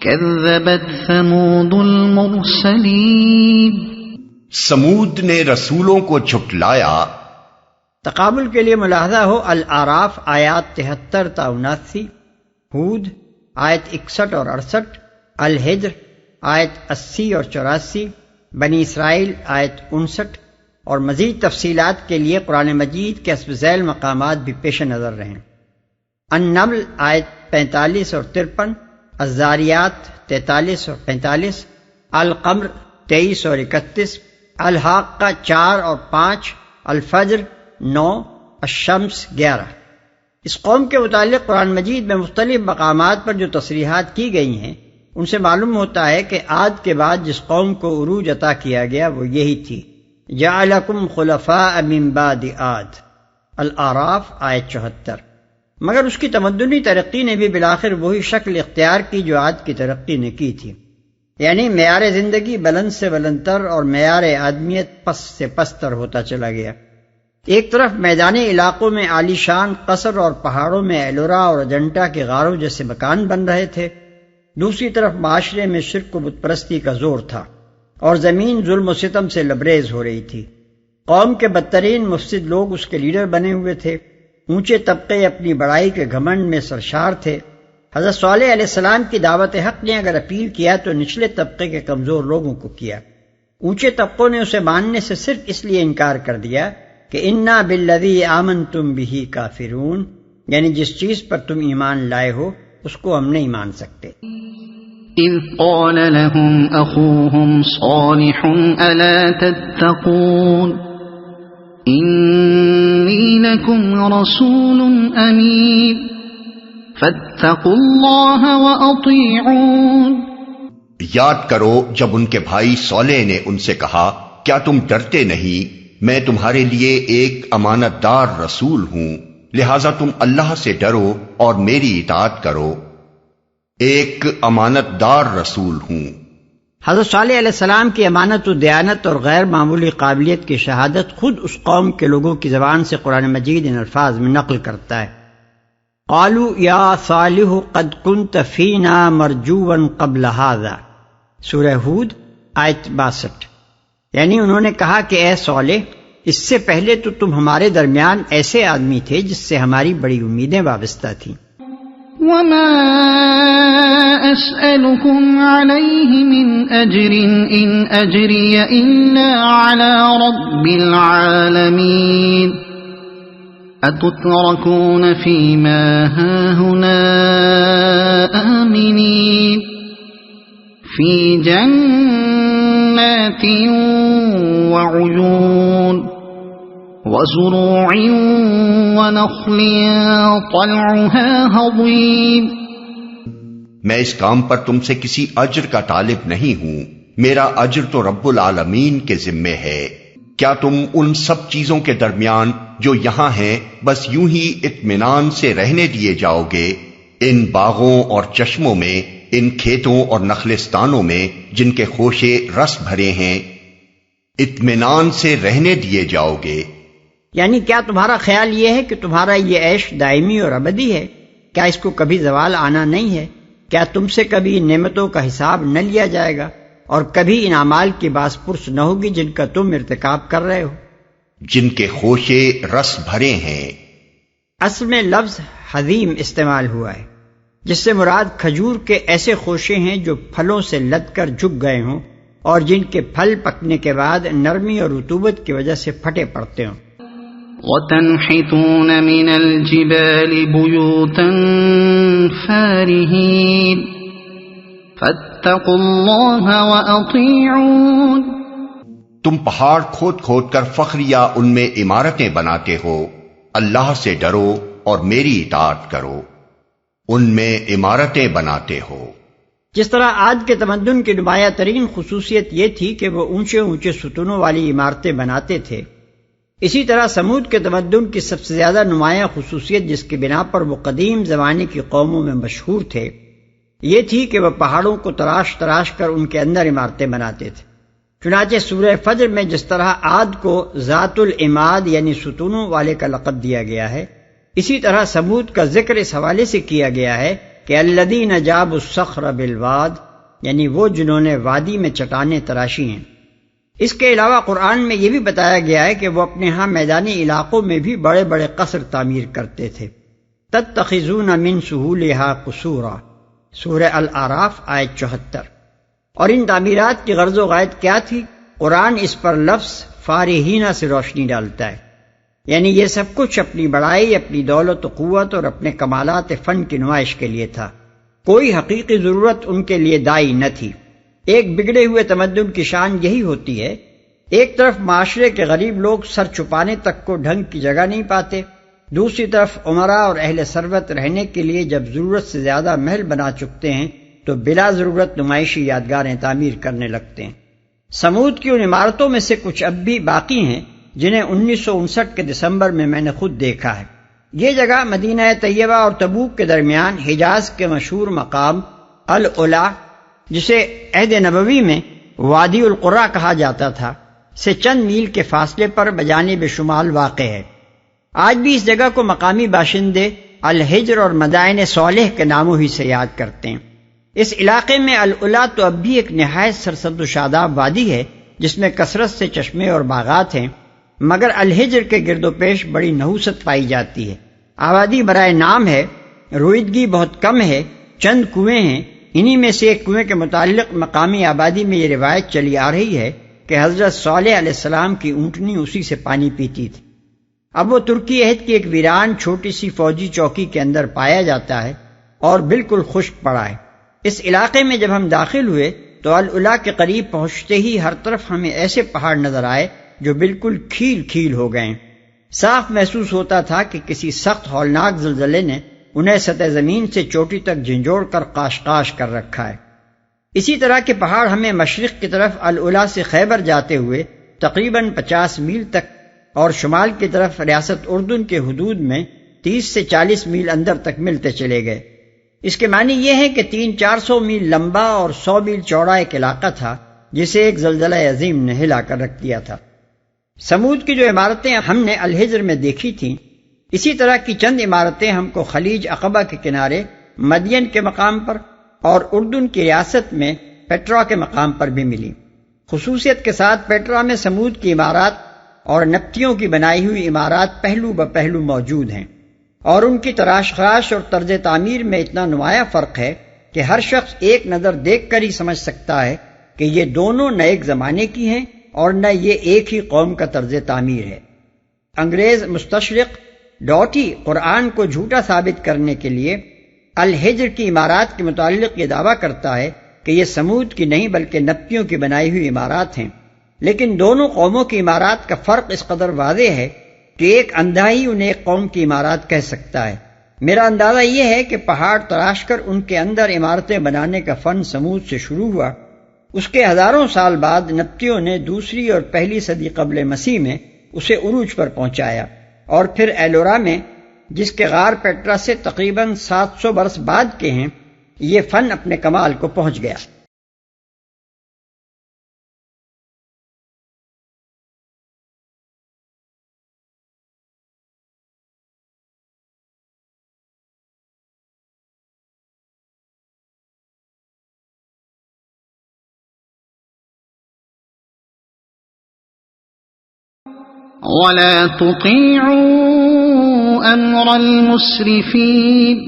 كذبت ثمود المرسلين. سمود نے رسولوں کو جھٹلایا. تقابل کے لیے ملاحظہ ہو الاعراف آیات 73 تا 79، ہود آیت 61 اور 68، الحجر آیت 80 اور 84، بنی اسرائیل آیت 59، اور مزید تفصیلات کے لیے قرآن مجید کے حسب ذیل مقامات بھی پیش نظر رہیں. النمل آیت 45 اور 53، الذاریات 43 اور 45، القمر 23 اور 31، الحاقہ 4 اور 5، الفجر 9، الشمس 11۔ اس قوم کے متعلق قرآن مجید میں مختلف مقامات پر جو تصریحات کی گئی ہیں ان سے معلوم ہوتا ہے کہ عاد کے بعد جس قوم کو عروج عطا کیا گیا وہ یہی تھی، جعلکم خلفاء من بعد عاد، الاعراف آیت 74۔ مگر اس کی تمدنی ترقی نے بھی بالآخر وہی شکل اختیار کی جو عاد کی ترقی نے کی تھی، یعنی معیار زندگی بلند سے بلندتر اور معیار آدمیت پست سے پستر ہوتا چلا گیا۔ ایک طرف میدانی علاقوں میں عالی شان قصر اور پہاڑوں میں ایلورا اور اجنٹا کے غاروں جیسے مکان بن رہے تھے، دوسری طرف معاشرے میں شرک و بت پرستی کا زور تھا اور زمین ظلم و ستم سے لبریز ہو رہی تھی۔ قوم کے بدترین مفسد لوگ اس کے لیڈر بنے ہوئے تھے، اونچے طبقے اپنی بڑائی کے گھمنڈ میں سرشار تھے۔ حضرت صالح علیہ السلام کی دعوت حق نے اگر اپیل کیا تو نچلے طبقے کے کمزور لوگوں کو کیا، اونچے طبقوں نے اسے ماننے سے صرف اس لیے انکار کر دیا کہ انا بالذی آمنتم بہ کافرون، یعنی جس چیز پر تم ایمان لائے ہو اس کو ہم نہیں مان سکتے۔ اذ قال لهم اخوهم صالح الا تتقون انی لکم رسول امین فاتقوا اللہ واطیعون۔ یاد کرو جب ان کے بھائی صالح نے ان سے کہا کیا تم ڈرتے نہیں، میں تمہارے لیے ایک امانت دار رسول ہوں، لہذا تم اللہ سے ڈرو اور میری اطاعت کرو۔ ایک امانت دار رسول ہوں۔ حضرت صالح علیہ السلام کی امانت و دیانت اور غیر معمولی قابلیت کی شہادت خود اس قوم کے لوگوں کی زبان سے قرآن مجید ان الفاظ میں نقل کرتا ہے، قالوا یا صالح قد كنت فینا مرجوا قبل هذا، سورہ ہود آیت 62۔ یعنی انہوں نے کہا کہ اے صالح، اس سے پہلے تو تم ہمارے درمیان ایسے آدمی تھے جس سے ہماری بڑی امیدیں وابستہ تھیں۔ وما اسألكم عليه من اجر ان اجري الا على رب العالمين اتتركون فيما هاهنا آمنين في جنات وعيون وزروع ونخل طلعها هضيم۔ میں اس کام پر تم سے کسی اجر کا طالب نہیں ہوں، میرا اجر تو رب العالمین کے ذمے ہے۔ کیا تم ان سب چیزوں کے درمیان جو یہاں ہیں بس یوں ہی اطمینان سے رہنے دیے جاؤ گے؟ ان باغوں اور چشموں میں، ان کھیتوں اور نخلستانوں میں جن کے خوشے رس بھرے ہیں، اطمینان سے رہنے دیے جاؤ گے؟ یعنی کیا تمہارا خیال یہ ہے کہ تمہارا یہ عیش دائمی اور ابدی ہے؟ کیا اس کو کبھی زوال آنا نہیں ہے؟ کیا تم سے کبھی ان نعمتوں کا حساب نہ لیا جائے گا اور کبھی ان اعمال کی باس پرس نہ ہوگی جن کا تم ارتکاب کر رہے ہو؟ جن کے خوشے رس بھرے ہیں۔ اصل میں لفظ حظیم استعمال ہوا ہے، جس سے مراد کھجور کے ایسے خوشے ہیں جو پھلوں سے لد کر جھک گئے ہوں اور جن کے پھل پکنے کے بعد نرمی اور رطوبت کی وجہ سے پھٹے پڑتے ہوں۔ وَتَنْحِتُونَ مِنَ الْجِبَالِ بُيُوتًا فَارِهِينَ فَاتَّقُوا اللَّهَ وَأَطِيعُونَ۔ تم پہاڑ کھود کھود کر فخریہ ان میں عمارتیں بناتے ہو، اللہ سے ڈرو اور میری اطاعت کرو۔ ان میں عمارتیں بناتے ہو۔ جس طرح عاد کے تمدن کی نمایاں ترین خصوصیت یہ تھی کہ وہ اونچے اونچے ستونوں والی عمارتیں بناتے تھے، اسی طرح سمود کے تمدن کی سب سے زیادہ نمایاں خصوصیت جس کی بنا پر وہ قدیم زمانے کی قوموں میں مشہور تھے یہ تھی کہ وہ پہاڑوں کو تراش تراش کر ان کے اندر عمارتیں بناتے تھے۔ چنانچہ سورہ فجر میں جس طرح عاد کو ذات العماد یعنی ستونوں والے کا لقب دیا گیا ہے، اسی طرح سمود کا ذکر اس حوالے سے کیا گیا ہے کہ الذین جابوا الصخر بالواد، یعنی وہ جنہوں نے وادی میں چٹانیں تراشی ہیں۔ اس کے علاوہ قرآن میں یہ بھی بتایا گیا ہے کہ وہ اپنے ہاں میدانی علاقوں میں بھی بڑے بڑے قصر تعمیر کرتے تھے۔ تتخذون من سہولہا قصورا، سورہ الاعراف آیت 74۔ اور ان تعمیرات کی غرض و غایت کیا تھی؟ قرآن اس پر لفظ فارحین سے روشنی ڈالتا ہے، یعنی یہ سب کچھ اپنی بڑائی، اپنی دولت و قوت اور اپنے کمالات فن کی نمائش کے لیے تھا، کوئی حقیقی ضرورت ان کے لیے داعی نہ تھی۔ ایک بگڑے ہوئے تمدن کی شان یہی ہوتی ہے، ایک طرف معاشرے کے غریب لوگ سر چھپانے تک کو ڈھنگ کی جگہ نہیں پاتے، دوسری طرف عمراء اور اہل ثروت رہنے کے لیے جب ضرورت سے زیادہ محل بنا چکتے ہیں تو بلا ضرورت نمائشی یادگاریں تعمیر کرنے لگتے ہیں۔ سمود کی ان عمارتوں میں سے کچھ اب بھی باقی ہیں جنہیں 1959 کے دسمبر میں نے خود دیکھا ہے۔ یہ جگہ مدینہ طیبہ اور تبوک کے درمیان حجاز کے مشہور مقام العلا، جسے عہد نبوی میں وادی القرا کہا جاتا تھا، سے چند میل کے فاصلے پر بجانب شمال واقع ہے۔ آج بھی اس جگہ کو مقامی باشندے الحجر اور مدائن صالح کے ناموں ہی سے یاد کرتے ہیں۔ اس علاقے میں العلا تو اب بھی ایک نہایت سرسبز و شاداب وادی ہے جس میں کثرت سے چشمے اور باغات ہیں، مگر الحجر کے گرد و پیش بڑی نحوست پائی جاتی ہے۔ آبادی برائے نام ہے، رویدگی بہت کم ہے، چند کنویں ہیں۔ انہی میں سے ایک کنویں کے متعلق مقامی آبادی میں یہ روایت چلی آ رہی ہے کہ حضرت صالح علیہ السلام کی اونٹنی اسی سے پانی پیتی تھی۔ اب وہ ترکی عہد کی ایک ویران چھوٹی سی فوجی چوکی کے اندر پایا جاتا ہے اور بالکل خشک پڑا ہے۔ اس علاقے میں جب ہم داخل ہوئے تو العلا کے قریب پہنچتے ہی ہر طرف ہمیں ایسے پہاڑ نظر آئے جو بالکل کھیل کھیل ہو گئے۔ صاف محسوس ہوتا تھا کہ کسی سخت ہولناک زلزلے نے انہیں سطح زمین سے چوٹی تک جھنجھوڑ کر قاش کر رکھا ہے۔ اسی طرح کے پہاڑ ہمیں مشرق کی طرف العلا سے خیبر جاتے ہوئے تقریباً 50 میل تک اور شمال کی طرف ریاست اردن کے حدود میں 30 سے 40 میل اندر تک ملتے چلے گئے۔ اس کے معنی یہ ہے کہ 300-400 میل لمبا اور 100 میل چوڑا ایک علاقہ تھا جسے ایک زلزلہ عظیم نے ہلا کر رکھ دیا تھا۔ سمود کی جو عمارتیں ہم نے الحجر میں دیکھی تھیں، اسی طرح کی چند عمارتیں ہم کو خلیج عقبہ کے کنارے مدین کے مقام پر اور اردن کی ریاست میں پیٹرا کے مقام پر بھی ملی۔ خصوصیت کے ساتھ پیٹرا میں سمود کی عمارات اور نبتیوں کی بنائی ہوئی عمارات پہلو بپہلو موجود ہیں، اور ان کی تراش خراش اور طرز تعمیر میں اتنا نمایاں فرق ہے کہ ہر شخص ایک نظر دیکھ کر ہی سمجھ سکتا ہے کہ یہ دونوں نہ ایک زمانے کی ہیں اور نہ یہ ایک ہی قوم کا طرز تعمیر ہے۔ انگریز مستشرق ڈاٹی قرآن کو جھوٹا ثابت کرنے کے لیے الحجر کی عمارات کے متعلق یہ دعویٰ کرتا ہے کہ یہ سمود کی نہیں بلکہ نبتیوں کی بنائی ہوئی عمارات ہیں، لیکن دونوں قوموں کی عمارات کا فرق اس قدر واضح ہے کہ ایک اندھا ہی انہیں ایک قوم کی عمارات کہہ سکتا ہے۔ میرا اندازہ یہ ہے کہ پہاڑ تراش کر ان کے اندر عمارتیں بنانے کا فن سمود سے شروع ہوا، اس کے ہزاروں سال بعد نبتیوں نے دوسری اور پہلی صدی قبل مسیح میں اسے عروج پر پہنچایا، اور پھر ایلورا میں جس کے غار پیٹرا سے تقریباً 700 برس بعد کے ہیں، یہ فن اپنے کمال کو پہنچ گیا۔ ولا تطيعوا أمر المسرفين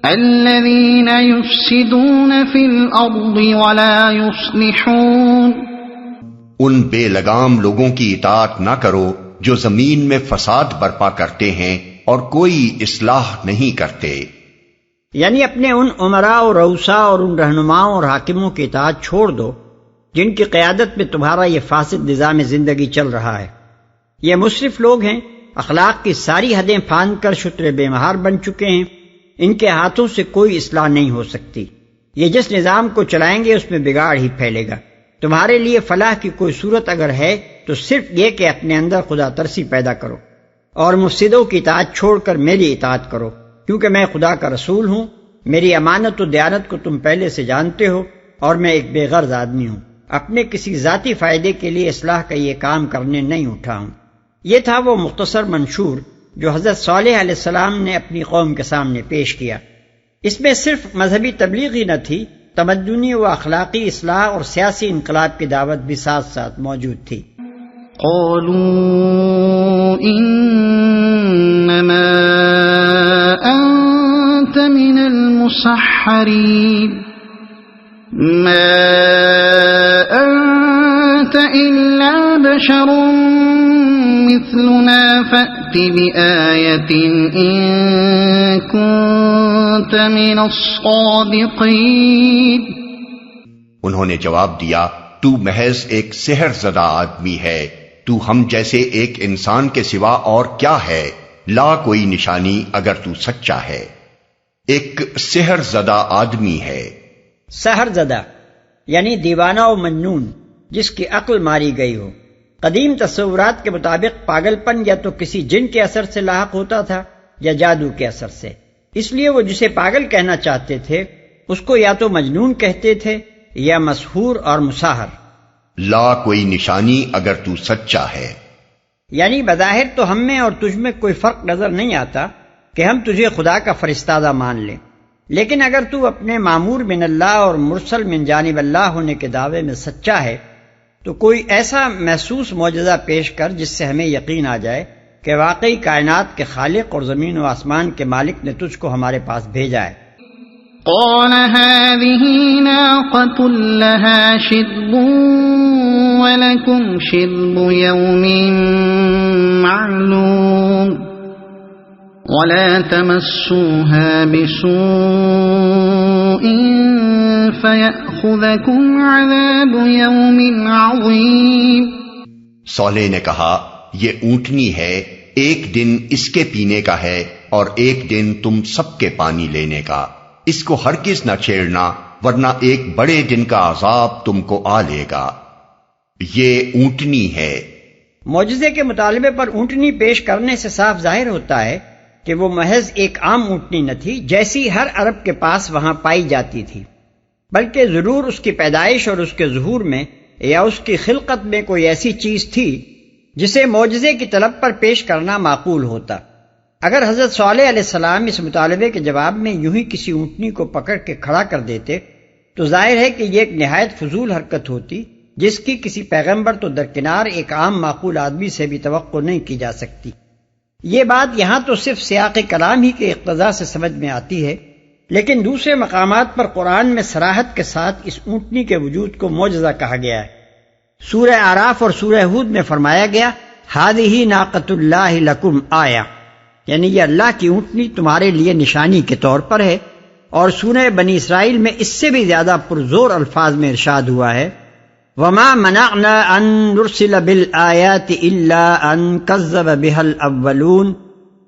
الذين يفسدون في الأرض ولا يصلحون۔ ان بے لگام لوگوں کی اطاعت نہ کرو جو زمین میں فساد برپا کرتے ہیں اور کوئی اصلاح نہیں کرتے۔ یعنی اپنے ان عمراء اور رؤساء اور ان رہنماؤں اور حاکموں کی اطاعت چھوڑ دو جن کی قیادت میں تمہارا یہ فاسد نظام زندگی چل رہا ہے۔ یہ مسرف لوگ ہیں، اخلاق کی ساری حدیں پھاند کر شتر بے مہار بن چکے ہیں، ان کے ہاتھوں سے کوئی اصلاح نہیں ہو سکتی۔ یہ جس نظام کو چلائیں گے اس میں بگاڑ ہی پھیلے گا۔ تمہارے لیے فلاح کی کوئی صورت اگر ہے تو صرف یہ کہ اپنے اندر خدا ترسی پیدا کرو اور مفسدوں کی اطاعت چھوڑ کر میری اطاعت کرو، کیونکہ میں خدا کا رسول ہوں، میری امانت و دیانت کو تم پہلے سے جانتے ہو، اور میں ایک بے غرض آدمی ہوں، اپنے کسی ذاتی فائدے کے لیے اصلاح کا یہ کام کرنے نہیں اٹھا ہوں۔ یہ تھا وہ مختصر منشور جو حضرت صالح علیہ السلام نے اپنی قوم کے سامنے پیش کیا۔ اس میں صرف مذہبی تبلیغ ہی نہ تھی، تمدنی و اخلاقی اصلاح اور سیاسی انقلاب کی دعوت بھی ساتھ ساتھ موجود تھی۔ قالوا انما انت من المسحرين ما انت الا بشر مثلنا فأت بآية ان كنت من الصادقين۔ انہوں نے جواب دیا، تو محض ایک سحر زدہ آدمی ہے، تو ہم جیسے ایک انسان کے سوا اور کیا ہے، لا کوئی نشانی اگر تو سچا ہے۔ ایک سحر زدہ آدمی ہے۔ سحر زدہ یعنی دیوانہ و مجنون، جس کی عقل ماری گئی ہو۔ قدیم تصورات کے مطابق پاگل پن یا تو کسی جن کے اثر سے لاحق ہوتا تھا یا جادو کے اثر سے، اس لیے وہ جسے پاگل کہنا چاہتے تھے اس کو یا تو مجنون کہتے تھے یا مسحور اور مساحر۔ لا کوئی نشانی اگر تو سچا ہے، یعنی بظاہر تو ہم میں اور تجھ میں کوئی فرق نظر نہیں آتا کہ ہم تجھے خدا کا فرستادہ مان لیں، لیکن اگر تو اپنے مامور من اللہ اور مرسل من جانب اللہ ہونے کے دعوے میں سچا ہے تو کوئی ایسا محسوس معجزہ پیش کر جس سے ہمیں یقین آ جائے کہ واقعی کائنات کے خالق اور زمین و آسمان کے مالک نے تجھ کو ہمارے پاس بھیجا ہے۔ قال هذه ناقة لها شرب ولكم شرب يوم معلوم ولا تمسوها بسوء فيأخذكم عذاب يوم عظيم۔ صالح نے کہا، یہ اونٹنی ہے، ایک دن اس کے پینے کا ہے اور ایک دن تم سب کے پانی لینے کا، اس کو ہرگز نہ چھیڑنا ورنہ ایک بڑے دن کا عذاب تم کو آ لے گا۔ یہ اونٹنی ہے۔ معجزے کے مطالبے پر اونٹنی پیش کرنے سے صاف ظاہر ہوتا ہے کہ وہ محض ایک عام اونٹنی نہ تھی جیسی ہر عرب کے پاس وہاں پائی جاتی تھی، بلکہ ضرور اس کی پیدائش اور اس کے ظہور میں یا اس کی خلقت میں کوئی ایسی چیز تھی جسے معجزے کی طلب پر پیش کرنا معقول ہوتا۔ اگر حضرت صالح علیہ السلام اس مطالبے کے جواب میں یوں ہی کسی اونٹنی کو پکڑ کے کھڑا کر دیتے تو ظاہر ہے کہ یہ ایک نہایت فضول حرکت ہوتی جس کی کسی پیغمبر تو درکنار ایک عام معقول آدمی سے بھی توقع نہیں کی جا سکتی۔ یہ بات یہاں تو صرف سیاق کلام ہی کے اقتضاء سے سمجھ میں آتی ہے، لیکن دوسرے مقامات پر قرآن میں صراحت کے ساتھ اس اونٹنی کے وجود کو معجزہ کہا گیا ہے۔ سورہ اعراف اور سورہ ہود میں فرمایا گیا ہذہ ناقۃ اللہ لکم آیہ، یعنی یہ اللہ کی اونٹنی تمہارے لیے نشانی کے طور پر ہے، اور سورہ بنی اسرائیل میں اس سے بھی زیادہ پرزور الفاظ میں ارشاد ہوا ہے وَمَا مَنَعْنَا أَن نُرْسِلَ بِالْآيَاتِ إِلَّا أَن كَذَّبَ بِهَا الْأَوَّلُونَ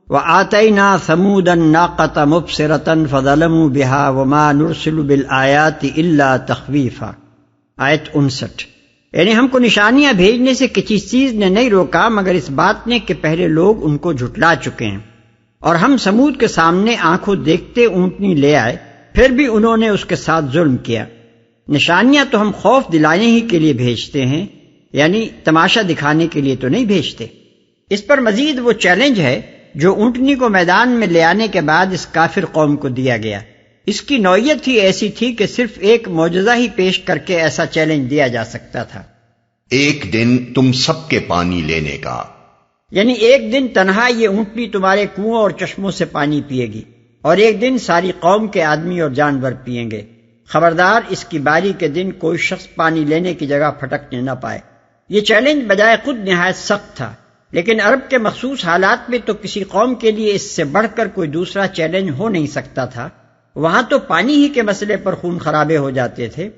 وَآتَيْنَا ثَمُودَ النَّاقَةَ مُبْصِرَةً فَظَلَمُوا بِهَا وَمَا نُرْسِلُ بِالْآيَاتِ إِلَّا تَخْوِيفًا۔ آیت 59۔ یعنی ہم کو نشانیاں بھیجنے سے کسی چیز نے نہیں روکا مگر اس بات نے کہ پہلے لوگ ان کو جھٹلا چکے ہیں، اور ہم سمود کے سامنے آنکھوں دیکھتے اونٹنی لے آئے، پھر بھی انہوں نے اس کے ساتھ ظلم کیا۔ نشانیاں تو ہم خوف دلانے ہی کے لیے بھیجتے ہیں، یعنی تماشا دکھانے کے لیے تو نہیں بھیجتے۔ اس پر مزید وہ چیلنج ہے جو اونٹنی کو میدان میں لے آنے کے بعد اس کافر قوم کو دیا گیا۔ اس کی نوعیت ہی ایسی تھی کہ صرف ایک معجزہ ہی پیش کر کے ایسا چیلنج دیا جا سکتا تھا۔ ایک دن تم سب کے پانی لینے کا، یعنی ایک دن تنہا یہ اونٹنی تمہارے کنووں اور چشموں سے پانی پیے گی، اور ایک دن ساری قوم کے آدمی اور جانور پئیں گے۔ خبردار اس کی باری کے دن کوئی شخص پانی لینے کی جگہ پھٹکنے نہ پائے۔ یہ چیلنج بجائے خود نہایت سخت تھا، لیکن عرب کے مخصوص حالات میں تو کسی قوم کے لیے اس سے بڑھ کر کوئی دوسرا چیلنج ہو نہیں سکتا تھا۔ وہاں تو پانی ہی کے مسئلے پر خون خرابے ہو جاتے تھے،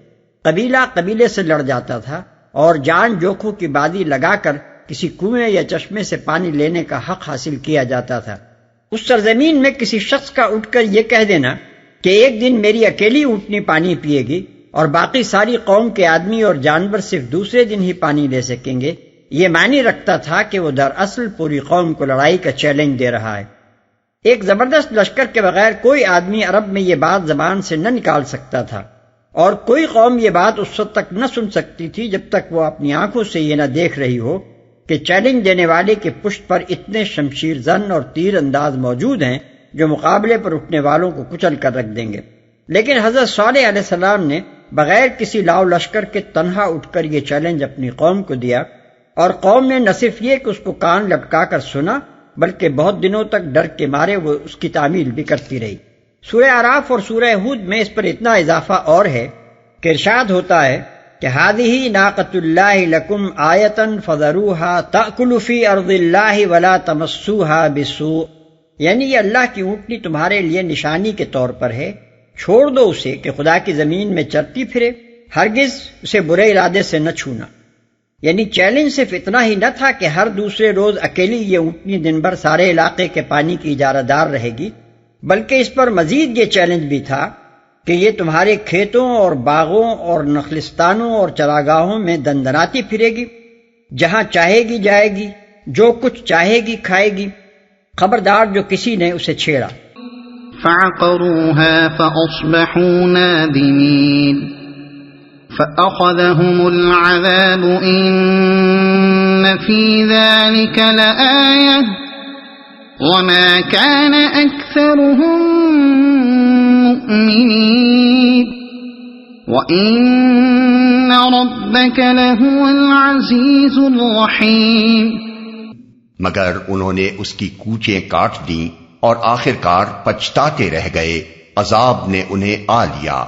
قبیلہ قبیلے سے لڑ جاتا تھا، اور جان جوکھوں کی بازی لگا کر کسی کنویں یا چشمے سے پانی لینے کا حق حاصل کیا جاتا تھا۔ اس سرزمین میں کسی شخص کا اٹھ کر یہ کہہ دینا کہ ایک دن میری اکیلی اونٹنی پانی پیے گی اور باقی ساری قوم کے آدمی اور جانور صرف دوسرے دن ہی پانی لے سکیں گے، یہ معنی رکھتا تھا کہ وہ دراصل پوری قوم کو لڑائی کا چیلنج دے رہا ہے۔ ایک زبردست لشکر کے بغیر کوئی آدمی عرب میں یہ بات زبان سے نہ نکال سکتا تھا، اور کوئی قوم یہ بات اس وقت تک نہ سن سکتی تھی جب تک وہ اپنی آنکھوں سے یہ نہ دیکھ رہی ہو کہ چیلنج دینے والے کے پشت پر اتنے شمشیر زن اور تیر انداز موجود ہیں جو مقابلے پر اٹھنے والوں کو کچل کر رکھ دیں گے۔ لیکن حضرت صالح علیہ السلام نے بغیر کسی لاؤ لشکر کے تنہا اٹھ کر یہ چیلنج اپنی قوم کو دیا، اور قوم نے نہ صرف یہ کہ اس کو کان لٹکا کر سنا، بلکہ بہت دنوں تک ڈر کے مارے وہ اس کی تعمیل بھی کرتی رہی۔ سورہ اعراف اور سورہ ہود میں اس پر اتنا اضافہ اور ہے کہ ارشاد ہوتا ہے کہ هذه ناقۃ اللہ لکم آیۃ فذروها تأکل فی ارض اللہ ولا تمسوها بسوء، یعنی یہ اللہ کی اونٹنی تمہارے لیے نشانی کے طور پر ہے، چھوڑ دو اسے کہ خدا کی زمین میں چرتی پھرے، ہرگز اسے برے ارادے سے نہ چھونا۔ یعنی چیلنج صرف اتنا ہی نہ تھا کہ ہر دوسرے روز اکیلی یہ اونٹنی دن بھر سارے علاقے کے پانی کی اجارہ دار رہے گی، بلکہ اس پر مزید یہ چیلنج بھی تھا کہ یہ تمہارے کھیتوں اور باغوں اور نخلستانوں اور چراگاہوں میں دندناتی پھرے گی، جہاں چاہے گی جائے گی، جو کچھ چاہے گی کھائے گی، خبردار جو کسی نے اسے چھیڑا۔ فعقروها فأصبحوا نادمين فأخذهم العذاب إن في ذلك لآية وما كان أكثرهم مؤمنين وإن ربك لهو العزيز الرحيم۔ مگر انہوں نے اس کی کوچیں کاٹ دیں اور آخرکار پچھتاتے رہ گئے، عذاب نے انہیں آ لیا۔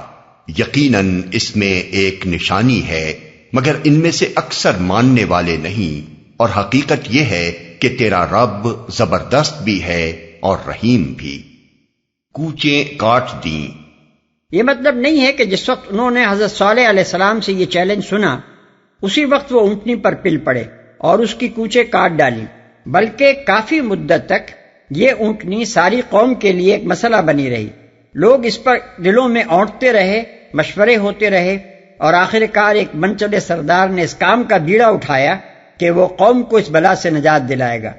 یقیناً اس میں ایک نشانی ہے، مگر ان میں سے اکثر ماننے والے نہیں، اور حقیقت یہ ہے کہ تیرا رب زبردست بھی ہے اور رحیم بھی۔ کوچیں کاٹ دیں، یہ مطلب نہیں ہے کہ جس وقت انہوں نے حضرت صالح علیہ السلام سے یہ چیلنج سنا اسی وقت وہ اونٹنی پر پل پڑے اور اس کی کوچیں کاٹ ڈالی، بلکہ کافی مدت تک یہ اونٹنی ساری قوم کے لیے ایک مسئلہ بنی رہی۔ لوگ اس پر دلوں میں اونٹتے رہے، مشورے ہوتے رہے، اور آخرکار ایک منچلے سردار نے اس کام کا بیڑا اٹھایا کہ وہ قوم کو اس بلا سے نجات دلائے گا۔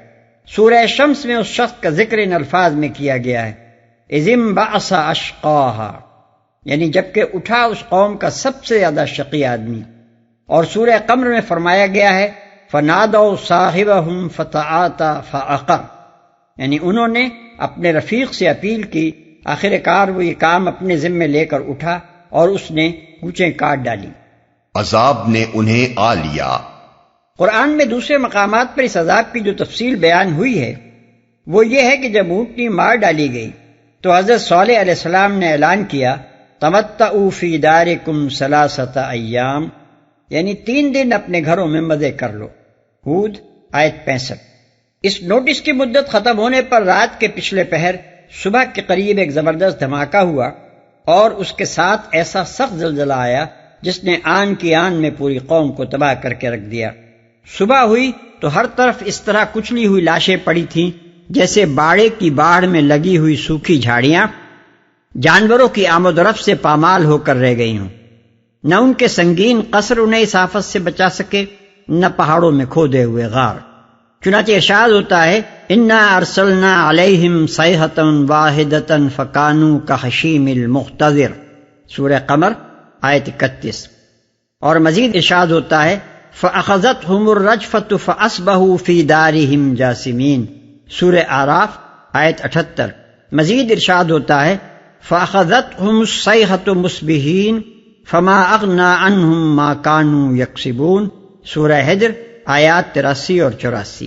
سورہ شمس میں اس شخص کا ذکر ان الفاظ میں کیا گیا ہے، اذ انبعث اشقاها، یعنی جبکہ اٹھا اس قوم کا سب سے زیادہ شقی آدمی۔ اور سورہ قمر میں فرمایا گیا ہے فنادوا صاحبهم فتعاطى فعقر، یعنی انہوں نے اپنے رفیق سے اپیل کی، آخرکار وہ یہ کام اپنے ذمے لے کر اٹھا اور اس نے کوچیں کاٹ ڈالی۔ عذاب نے انہیں آ لیا۔ قرآن میں دوسرے مقامات پر اس عذاب کی جو تفصیل بیان ہوئی ہے وہ یہ ہے کہ جب اونٹنی مار ڈالی گئی تو حضرت صالح علیہ السلام نے اعلان کیا تمتعوا فی دارکم ثلاثۃ ایام، یعنی 3 دن اپنے گھروں میں مزے کر لو۔ ہود آیت 65۔ اس نوٹس کی مدت ختم ہونے پر رات کے پچھلے پہر صبح کے قریب ایک زبردست دھماکہ ہوا اور اس کے ساتھ ایسا سخت زلزلہ آیا جس نے آن کی آن میں پوری قوم کو تباہ کر کے رکھ دیا۔ صبح ہوئی تو ہر طرف اس طرح کچلی ہوئی لاشیں پڑی تھیں جیسے باڑے کی باڑ میں لگی ہوئی سوکھی جھاڑیاں جانوروں کی آمد و رفت سے پامال ہو کر رہ گئی ہوں۔ نہ ان کے سنگین قصر انہیں اس آفت سے بچا سکے، نہ پہاڑوں میں کھودے ہوئے غار۔ چنانچہ ارشاد ہوتا ہے انا ارسلنا علیہم صیحۃ واحدۃ فکانوا کحشیم المحتضر، سورہ قمر آیت 31۔ اور مزید ارشاد ہوتا ہے فاخذتهم الرجفۃ فاصبحوا فی دارہم جاثمین، سورہ اعراف آیت 78۔ مزید ارشاد ہوتا ہے فاخذتهم الصیحۃ مصبحین فما اغنی عنہم ما کانوا یکسبون، سورہ حجر آیات 83 اور 84۔